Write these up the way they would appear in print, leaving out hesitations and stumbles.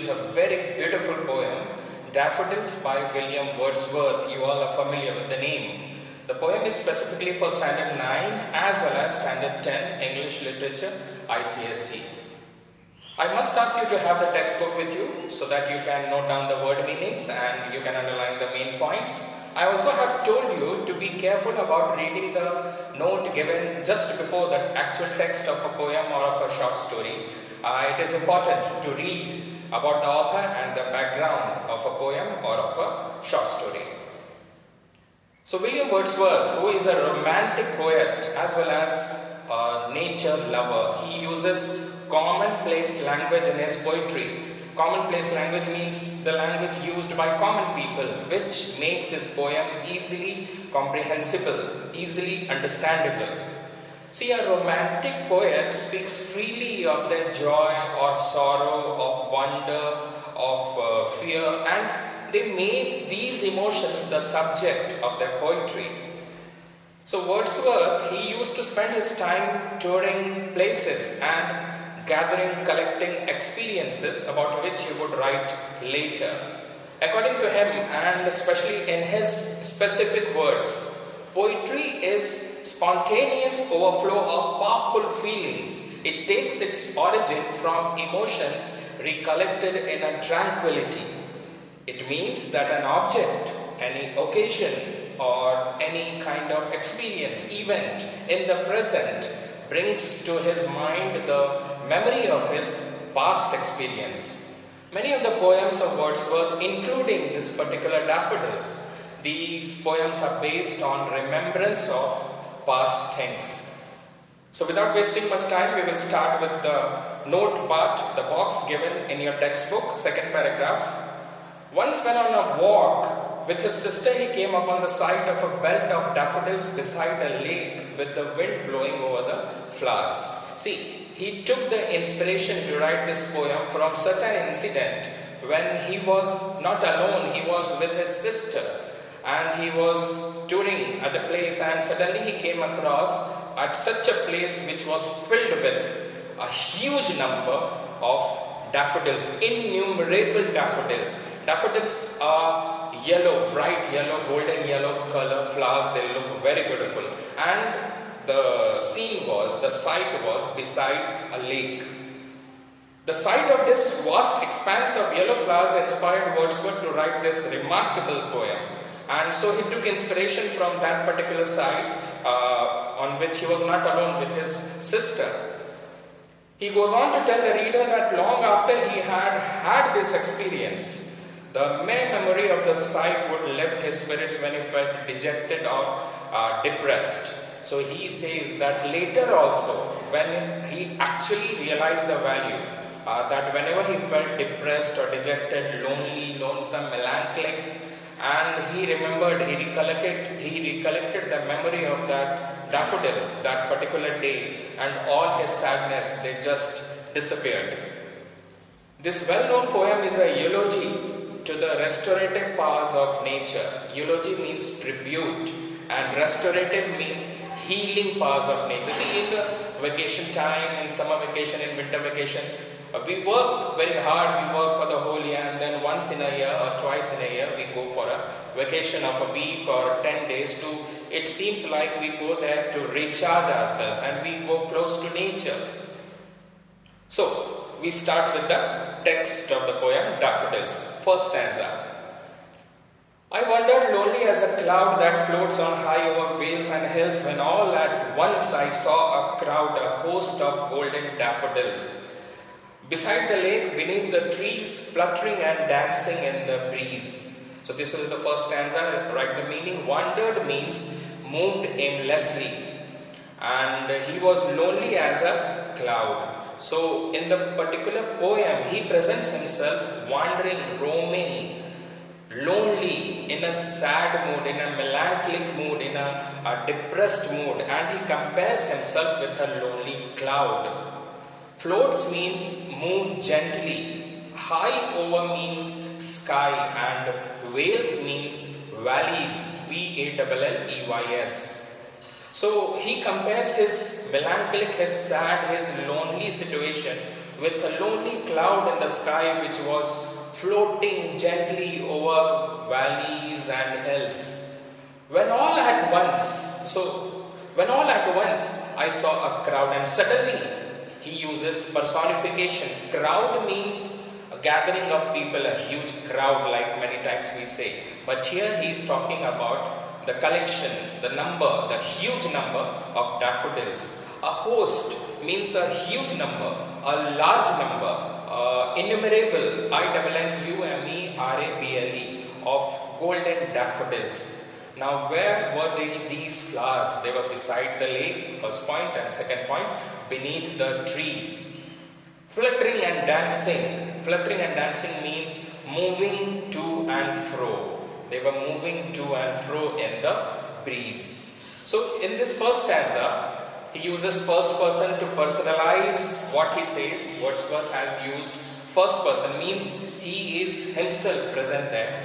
with a very beautiful poem, Daffodils by William Wordsworth. You all are familiar with the name. The poem is specifically for Standard 9 as well as Standard 10 English Literature, ICSE. I must ask you to have the textbook with you so that you can note down the word meanings and you can underline the main points. I also have told you to be careful about reading the note given just before the actual text of a poem or of a short story. It is important to read about the author and the background of a poem or of a short story. So William Wordsworth, who is a romantic poet as well as a nature lover, he uses commonplace language in his poetry. Commonplace language means the language used by common people, which makes his poem easily comprehensible, easily understandable. See, a romantic poet speaks freely of their joy or sorrow, of wonder, of fear, and they make these emotions the subject of their poetry. So Wordsworth, he used to spend his time touring places and gathering, collecting experiences about which he would write later. According to him, and especially in his specific words, poetry is spontaneous overflow of powerful feelings. It takes its origin from emotions recollected in a tranquility. It means that an object, any occasion, or any kind of experience, event in the present brings to his mind the memory of his past experience. Many of the poems of Wordsworth, including this particular Daffodils, these poems are based on remembrance of past things. So without wasting much time, we will start with the note part, the box given in your textbook, second paragraph. Once when on a walk with his sister, he came upon the sight of a belt of daffodils beside a lake with the wind blowing over the flowers. See, he took the inspiration to write this poem from such an incident when he was not alone, he was with his sister and he was touring at a place, and suddenly he came across at such a place which was filled with a huge number of daffodils, innumerable daffodils. Daffodils are yellow, bright yellow, golden yellow color flowers. They look very beautiful, and the site was beside a lake. The sight of this vast expanse of yellow flowers inspired Wordsworth to write this remarkable poem. And so he took inspiration from that particular site on which he was not alone with his sister. He goes on to tell the reader that long after he had this experience, the mere memory of the sight would lift his spirits when he felt dejected or depressed. So he says that later also, when he actually realized the value, that whenever he felt depressed or dejected, lonely, lonesome, melancholic, and he recollected the memory of that daffodils, that particular day, and all his sadness, they just disappeared. This well-known poem is a eulogy to the restorative powers of nature. Eulogy means tribute, and restorative means healing powers of nature. See, in the vacation time, in summer vacation, in winter vacation, we work very hard, we work for the whole year, and then once in a year or twice in a year we go for a vacation of a week or 10 days it seems like we go there to recharge ourselves and we go close to nature. So we start with the text of the poem Daffodils. First stanza. I wandered lonely as a cloud that floats on high over vales and hills, when all at once I saw a crowd, a host of golden daffodils. Beside the lake, beneath the trees, fluttering and dancing in the breeze. So this was the first stanza. Write the meaning. Wandered means moved aimlessly, and he was lonely as a cloud. So in the particular poem, he presents himself wandering, roaming, lonely, in a sad mood, in a melancholic mood, in a depressed mood, and he compares himself with a lonely cloud. Floats means move gently, high over means sky, and vales means valleys, V-A-L-L-E-Y-S. So he compares his melancholic, his sad, his lonely situation with a lonely cloud in the sky which was floating gently over valleys and hills. When all at once I saw a crowd, and suddenly he uses personification. Crowd means a gathering of people, a huge crowd, like many times we say. But here he is talking about the collection, the number, the huge number of daffodils. A host means a huge number, a large number, innumerable, INNUMERABLE, of golden daffodils. Now, where were these flowers? They were beside the lake, first point, and second point, beneath the trees. Fluttering and dancing. Fluttering and dancing means moving to and fro. They were moving to and fro in the breeze. So, in this first stanza, he uses first person to personalize what he says. Wordsworth has used first person, means he is himself present there,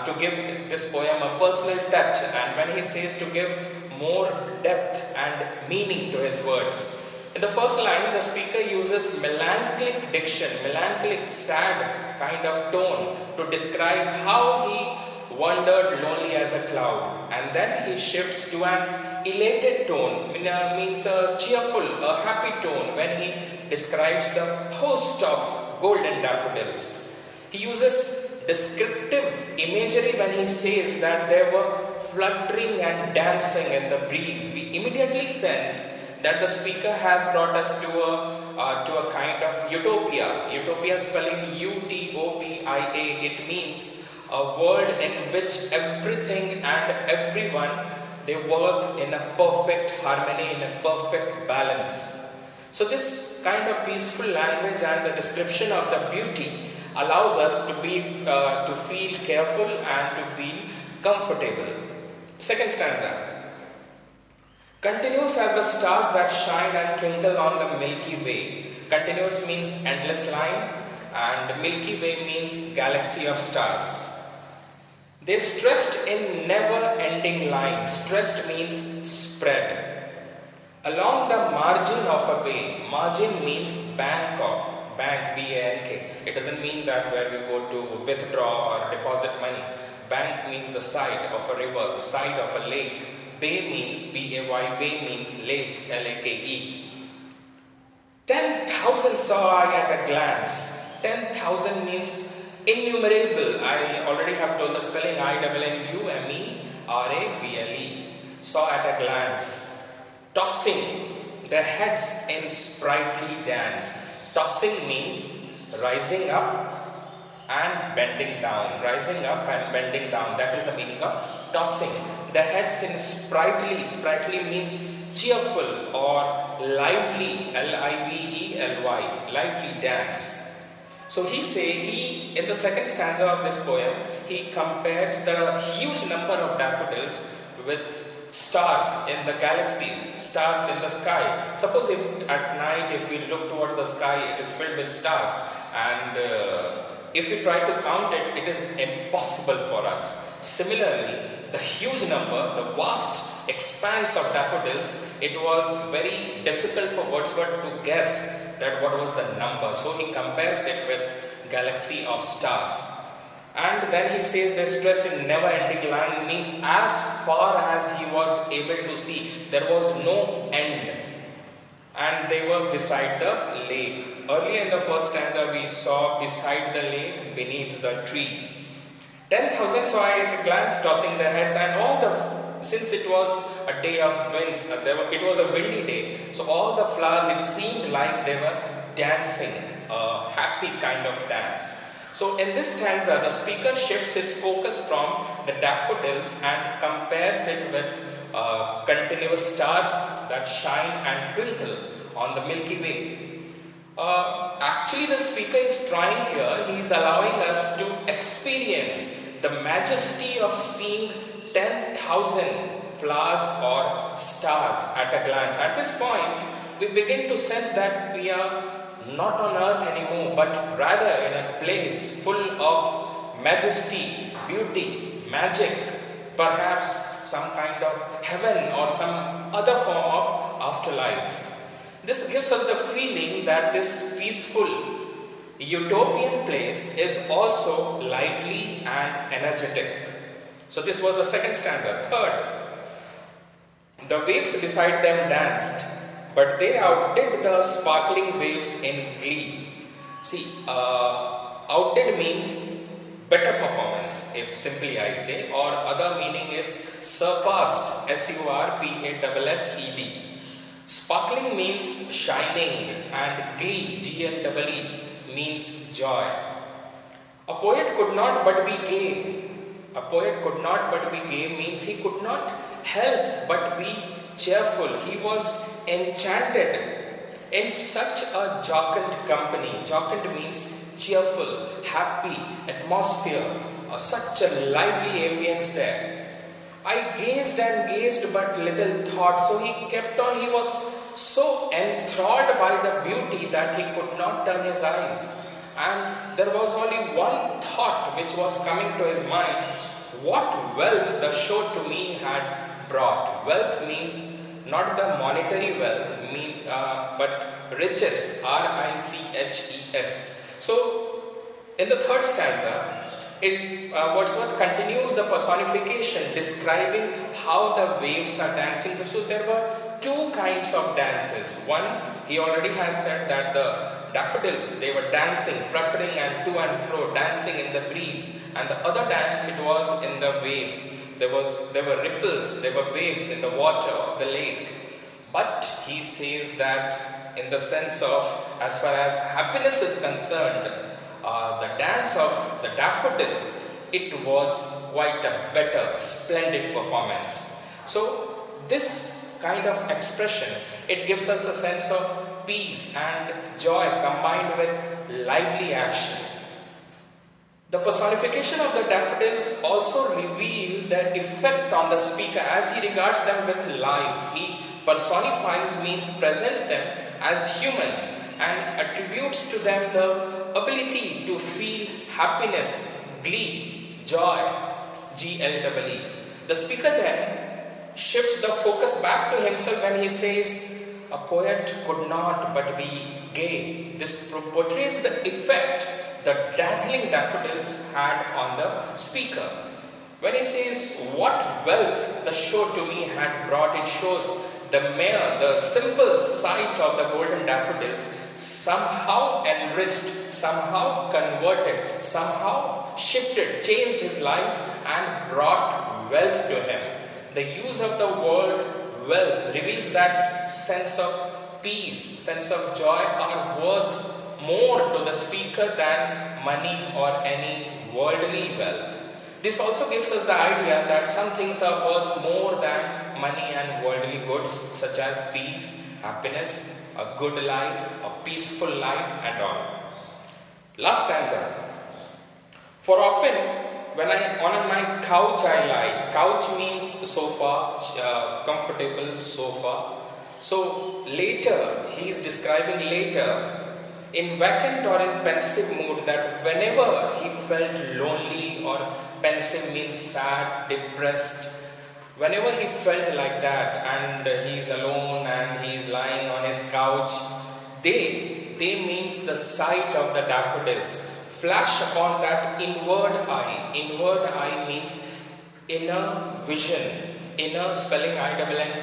to give this poem a personal touch. And when he says to give more depth and meaning to his words, in the first line the speaker uses melancholic diction, melancholic, sad kind of tone to describe how he wandered lonely as a cloud, and then he shifts to an elated tone, means a cheerful, a happy tone, when he describes the host of golden daffodils. He uses descriptive imagery when he says that there were fluttering and dancing in the breeze. We immediately sense that the speaker has brought us to a kind of utopia. Utopia spelling UTOPIA. It means a world in which everything and everyone, they work in a perfect harmony, in a perfect balance. So this kind of peaceful language and the description of the beauty allows us to feel careful and to feel comfortable. Second stanza. Continuous as the stars that shine and twinkle on the Milky Way. Continuous means endless line, and Milky Way means galaxy of stars. They stretched in never-ending line. Stretched means spread. Along the margin of a bay. Margin means bank of. Bank, B-A-N-K. It doesn't mean that where we go to withdraw or deposit money. Bank means the side of a river, the side of a lake. Bay means B-A-Y. Bay means lake, L-A-K-E. 10,000 saw I at a glance. 10,000 means innumerable. I already have told the spelling, INNUMERABLE. Saw at a glance. Tossing their heads in sprightly dance. Tossing means rising up and bending down. Rising up and bending down. That is the meaning of tossing. The heads in sprightly. Sprightly means cheerful or lively. L-I-V-E-L-Y. Lively dance. So in the second stanza of this poem, he compares the huge number of daffodils with stars in the galaxy, stars in the sky. Suppose at night, if we look towards the sky, it is filled with stars, and if we try to count it, it is impossible for us. Similarly, the huge number, the vast expanse of daffodils, it was very difficult for Wordsworth to guess that what was the number. So he compares it with galaxy of stars. And then he says the stretch in never-ending line means as far as he was able to see, there was no end. And they were beside the lake. Earlier in the first stanza, we saw beside the lake, beneath the trees. 10,000 saw at a glance, tossing their heads, and since it was a day of winds, it was a windy day, so all the flowers, it seemed like they were dancing, a happy kind of dance. So in this stanza, the speaker shifts his focus from the daffodils and compares it with continuous stars that shine and twinkle on the Milky Way. Actually, the speaker is trying here, he is allowing us to experience the majesty of seeing 10,000 flowers or stars at a glance. At this point, we begin to sense that we are not on earth anymore, but rather in a place full of majesty, beauty, magic, perhaps some kind of heaven or some other form of afterlife. This gives us the feeling that this peaceful utopian place is also lively and energetic. So this was the second stanza. Third, the waves beside them danced, but they outdid the sparkling waves in glee. See, outdid means better performance, if simply I say, or other meaning is surpassed, surpassed. Sparkling means shining, and glee, GLEE, means joy. A poet could not but be gay. A poet could not but be gay means he could not help but be cheerful. He was enchanted in such a jocund company. Jocund means cheerful, happy atmosphere, such a lively ambience there. I gazed and gazed but little thought. So he kept on, he was so enthralled by the beauty that he could not turn his eyes. And there was only one thought which was coming to his mind: what wealth the show to me had brought. Wealth means not the monetary wealth, but riches, RICHES. So, in the third stanza, Wordsworth continues the personification, describing how the waves are dancing. So there were two kinds of dances. One, he already has said that the daffodils, they were dancing, fluttering and to and fro, dancing in the breeze. And the other dance, it was in the waves. There were ripples, there were waves in the water of the lake. But he says that in the sense of, as far as happiness is concerned, the dance of the daffodils, it was quite a better, splendid performance. So this kind of expression, it gives us a sense of peace and joy combined with lively action. The personification of the daffodils also reveal the effect on the speaker as he regards them with life. He personifies means presents them as humans and attributes to them the ability to feel happiness, glee, joy, GLEE. The speaker then shifts the focus back to himself when he says, a poet could not but be gay. This portrays the effect the dazzling daffodils had on the speaker. When he says, what wealth the show to me had brought, it shows the simple sight of the golden daffodils somehow enriched, somehow converted, somehow shifted, changed his life and brought wealth to him. The use of the word wealth reveals that sense of peace, sense of joy are worth more to the speaker than money or any worldly wealth. This also gives us the idea that some things are worth more than money and worldly goods, such as peace, happiness, a good life, a peaceful life and all. Last stanza. For often, when on my couch I lie. Couch means sofa, comfortable sofa. So later, he is describing later, in vacant or in pensive mood, that whenever he felt lonely, or pensive means sad, depressed, whenever he felt like that and he is alone and he is lying on his couch, they means the sight of the daffodils flash upon that inward eye. Inward eye means inner vision. Inner spelling INNER,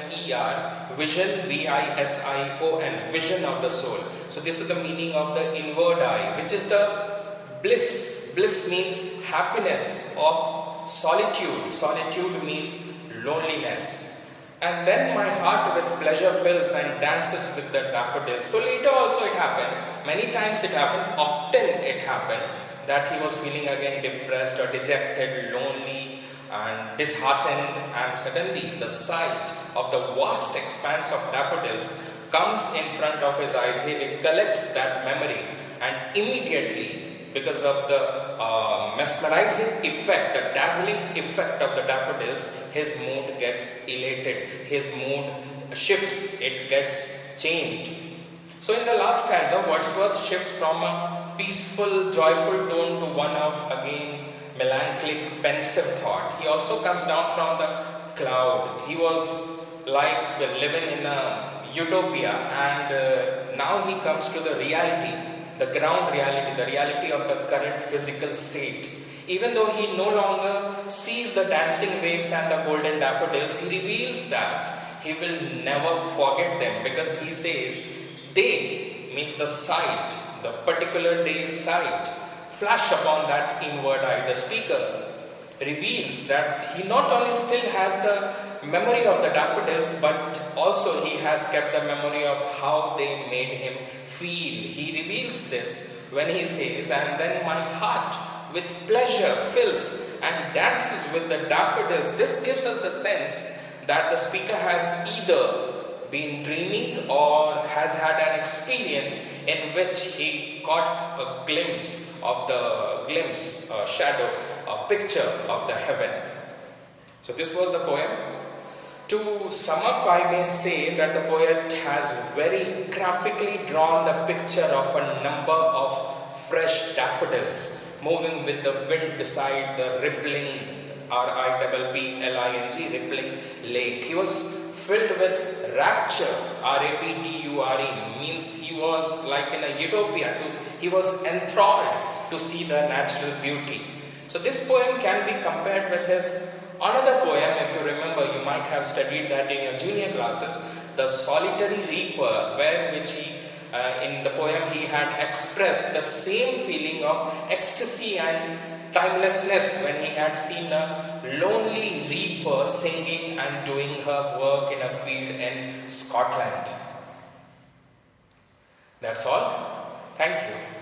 vision, VISION, vision of the soul. So this is the meaning of the inward eye, which is the bliss. Bliss means happiness of solitude. Solitude means loneliness. And then my heart with pleasure fills and dances with the daffodils. So later also it happened. Many times it happened. Often it happened that he was feeling again depressed or dejected, lonely and disheartened, and suddenly the sight of the vast expanse of daffodils comes in front of his eyes. He recollects that memory, and immediately, because of the mesmerizing effect, the dazzling effect of the daffodils, his mood gets elated, his mood shifts, it gets changed. So in the last stanza, Wordsworth shifts from a peaceful, joyful tone to one of, again, melancholic, pensive thought. He also comes down from the cloud. He was like living in a utopia, and now he comes to the reality, the ground reality, the reality of the current physical state. Even though he no longer sees the dancing waves and the golden daffodils, he reveals that he will never forget them, because he says, they means the sight, the particular day's sight, flash upon that inward eye. The speaker reveals that he not only still has the memory of the daffodils, but also he has kept the memory of how they made him feel. He reveals this when he says, and then my heart with pleasure fills and dances with the daffodils. This gives us the sense that the speaker has either been dreaming or has had an experience in which he caught a glimpse of shadow, a picture of the heaven. So this was the poem. To sum up, I may say that the poet has very graphically drawn the picture of a number of fresh daffodils moving with the wind beside the rippling, R-I-P-P-L-I-N-G, rippling lake. He was filled with rapture, R-A-P-T-U-R-E, means he was like in a utopia. He was enthralled to see the natural beauty. So this poem can be compared with his another poem. If you remember, you might have studied that in your junior classes, The Solitary Reaper, in the poem he had expressed the same feeling of ecstasy and timelessness when he had seen a lonely reaper singing and doing her work in a field in Scotland. That's all. Thank you.